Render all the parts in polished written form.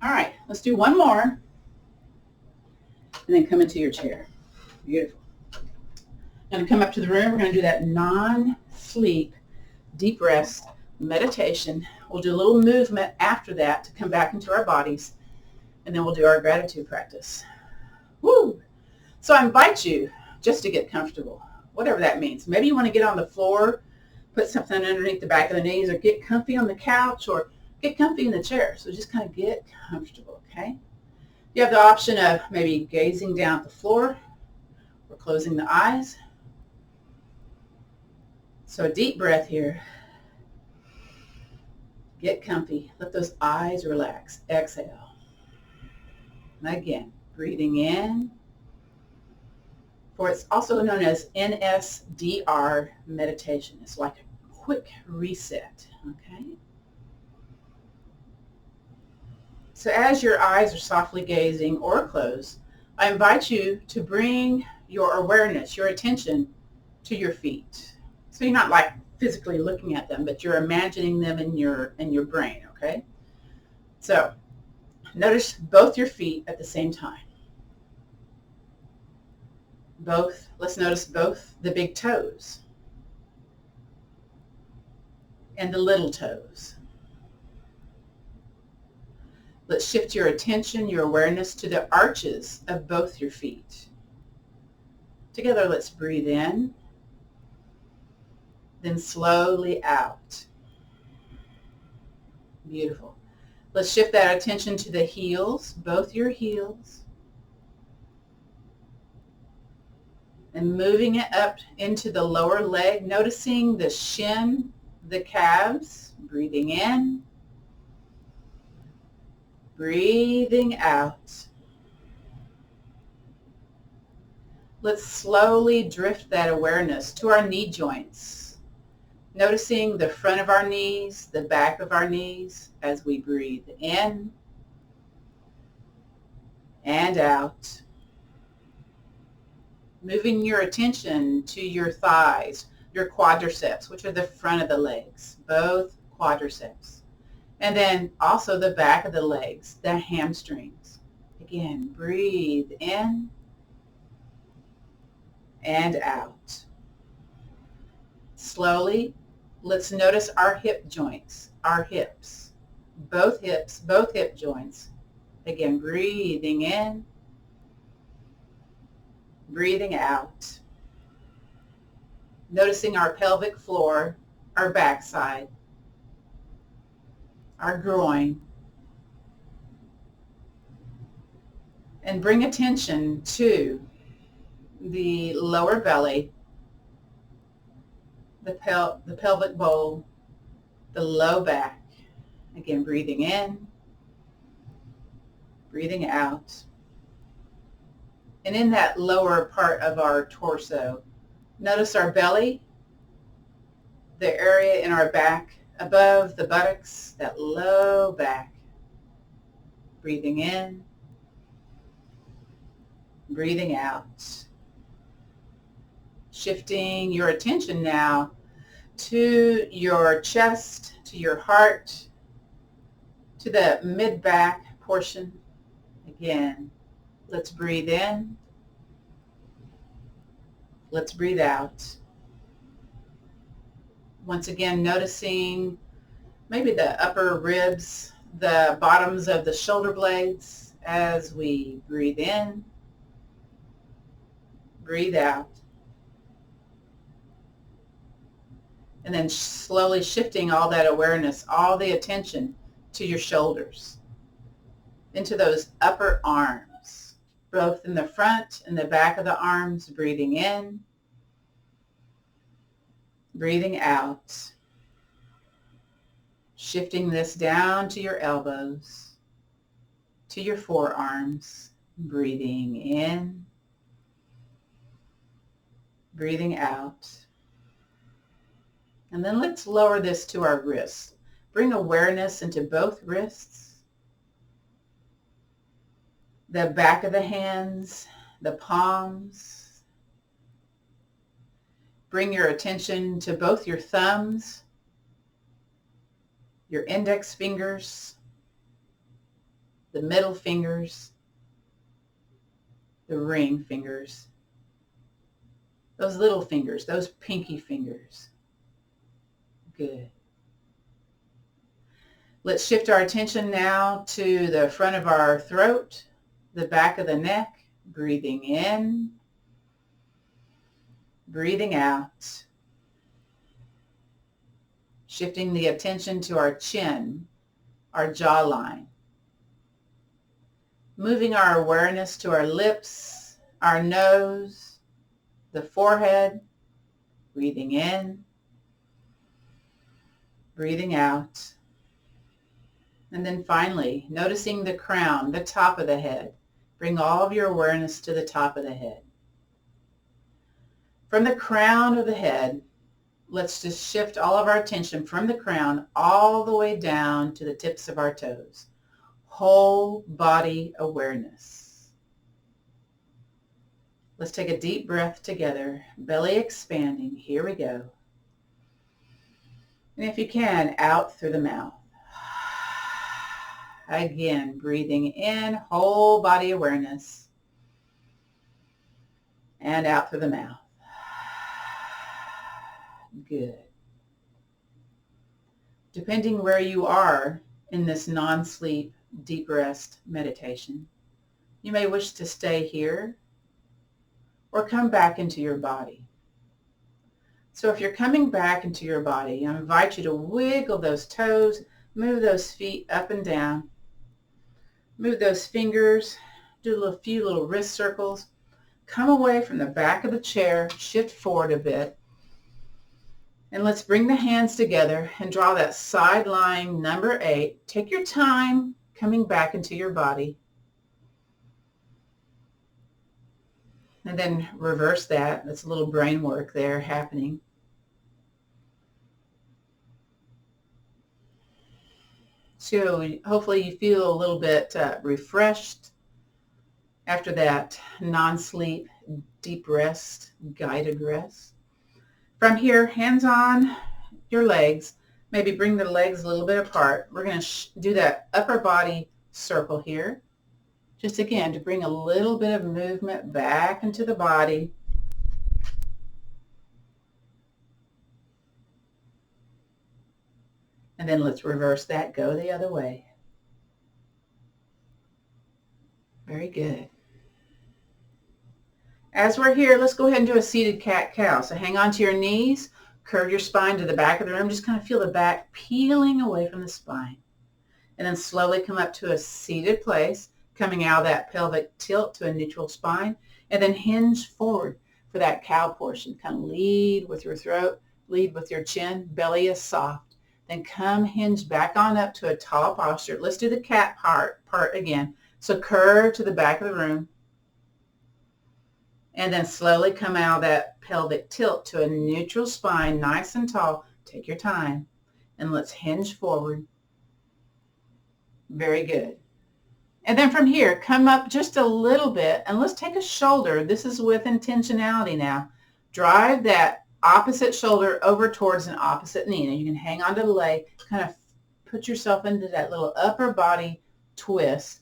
All right, let's do one more and then come into your chair. Beautiful. Going to come up to the room. We're going to do that non-sleep, deep rest meditation. We'll do a little movement after that to come back into our bodies, and then we'll do our gratitude practice. Woo! So I invite you just to get comfortable, whatever that means. Maybe you want to get on the floor, put something underneath the back of the knees, or get comfy on the couch, or get comfy in the chair. So just kind of get comfortable, okay? You have the option of maybe gazing down at the floor or closing the eyes. So a deep breath here. Get comfy. Let those eyes relax. Exhale. And again, breathing in. For it's also known as NSDR meditation. It's like a quick reset, okay? So as your eyes are softly gazing or closed, I invite you to bring your awareness, your attention to your feet. So you're not like physically looking at them, but you're imagining them in your brain, okay? So notice both your feet at the same time. Let's notice both the big toes and the little toes. Let's shift your attention, your awareness to the arches of both your feet. Together, let's breathe in, then slowly out. Beautiful. Let's shift that attention to the heels, both your heels, and moving it up into the lower leg, noticing the shin, the calves, breathing in, breathing out. Let's slowly drift that awareness to our knee joints, noticing the front of our knees, the back of our knees as we breathe in and out. Moving your attention to your thighs, your quadriceps, which are the front of the legs, both quadriceps. And then also the back of the legs, the hamstrings. Again, breathe in and out. Slowly, let's notice our hip joints, our hips, both hip joints. Again, breathing in, breathing out. Noticing our pelvic floor, our backside, our groin. And bring attention to the lower belly, the pelvic bowl, the low back. Again, breathing in, breathing out. And in that lower part of our torso, notice our belly, the area in our back above the buttocks, that low back. Breathing in, breathing out. Shifting your attention now to your chest, to your heart, to the mid-back portion. Again, let's breathe in. Let's breathe out. Once again, noticing maybe the upper ribs, the bottoms of the shoulder blades as we breathe in, breathe out. And then slowly shifting all that awareness, all the attention to your shoulders, into those upper arms, both in the front and the back of the arms, breathing in, breathing out. Shifting this down to your elbows, to your forearms, breathing in, breathing out. And then let's lower this to our wrists. Bring awareness into both wrists, the back of the hands, the palms. Bring your attention to both your thumbs, your index fingers, the middle fingers, the ring fingers, those little fingers, those pinky fingers. Good. Let's shift our attention now to the front of our throat, the back of the neck, breathing in, breathing out. Shifting the attention to our chin, our jawline. Moving our awareness to our lips, our nose, the forehead, breathing in, breathing out. And then finally, noticing the crown, the top of the head. Bring all of your awareness to the top of the head. From the crown of the head, let's just shift all of our attention from the crown all the way down to the tips of our toes. Whole body awareness. Let's take a deep breath together, belly expanding. Here we go. And if you can, out through the mouth. Again, breathing in, whole body awareness. And out through the mouth. Good. Depending where you are in this non-sleep deep rest meditation, you may wish to stay here or come back into your body. So if you're coming back into your body, I invite you to wiggle those toes, move those feet up and down, move those fingers, do a few little wrist circles, come away from the back of the chair, shift forward a bit, and let's bring the hands together and draw that side line number 8. Take your time coming back into your body. And then reverse that. That's a little brain work there happening. So hopefully you feel a little bit refreshed after that non-sleep, deep rest, guided rest. From here, hands on your legs. Maybe bring the legs a little bit apart. We're going to do that upper body circle here. Just again, to bring a little bit of movement back into the body. And then let's reverse that, go the other way. Very good. As we're here, let's go ahead and do a seated cat-cow. So hang on to your knees, curve your spine to the back of the room. Just kind of feel the back peeling away from the spine. And then slowly come up to a seated place, coming out of that pelvic tilt to a neutral spine. And then hinge forward for that cow portion. Kind of lead with your throat, lead with your chin, belly is soft. Then come hinge back on up to a tall posture. Let's do the cat part again. So curve to the back of the room. And then slowly come out of that pelvic tilt to a neutral spine, nice and tall. Take your time. And let's hinge forward. Very good. And then from here, come up just a little bit, and let's take a shoulder. This is with intentionality now. Drive that opposite shoulder over towards an opposite knee. Now you can hang onto the leg, kind of put yourself into that little upper body twist.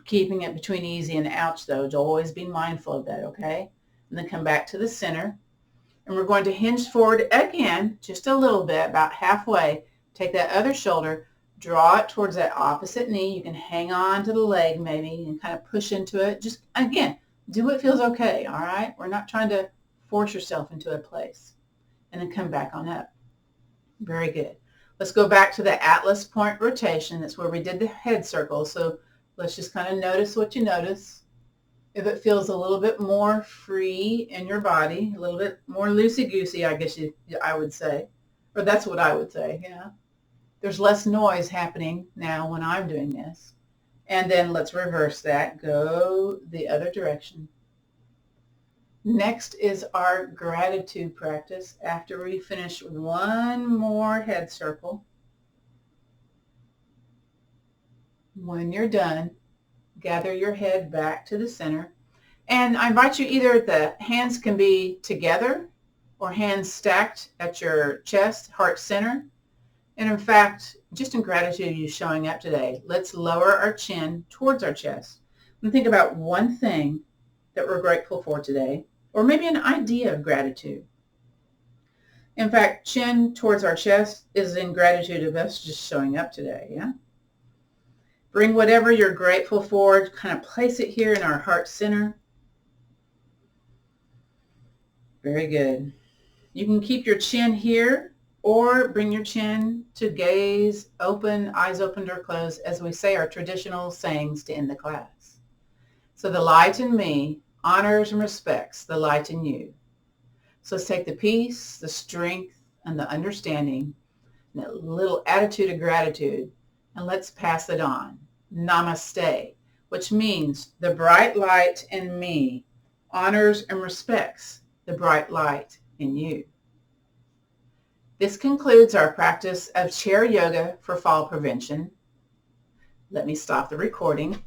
Keeping it between easy and ouch though. Always be mindful of that, okay? And then come back to the center. And we're going to hinge forward again, just a little bit, about halfway. Take that other shoulder, draw it towards that opposite knee. You can hang on to the leg maybe and kind of push into it. Just, again, do what feels okay, all right? We're not trying to force yourself into a place. And then come back on up. Very good. Let's go back to the Atlas point rotation. That's where we did the head circle. So let's just kind of notice what you notice. If it feels a little bit more free in your body, a little bit more loosey-goosey, I guess I would say. Or that's what I would say, yeah. There's less noise happening now when I'm doing this. And then let's reverse that. Go the other direction. Next is our gratitude practice after we finish one more head circle. When you're done, gather your head back to the center. And I invite you, either the hands can be together or hands stacked at your chest, heart center. And in fact, just in gratitude of you showing up today, let's lower our chin towards our chest and think about one thing that we're grateful for today, or maybe an idea of gratitude. In fact, chin towards our chest is in gratitude of us just showing up today, yeah? Bring whatever you're grateful for, kind of place it here in our heart center. Very good. You can keep your chin here or bring your chin to gaze open, eyes opened or closed, as we say our traditional sayings to end the class. So the light in me honors and respects the light in you. So let's take the peace, the strength, and the understanding, and a little attitude of gratitude, and let's pass it on. Namaste, which means the bright light in me honors and respects the bright light in you. This concludes our practice of chair yoga for fall prevention. Let me stop the recording.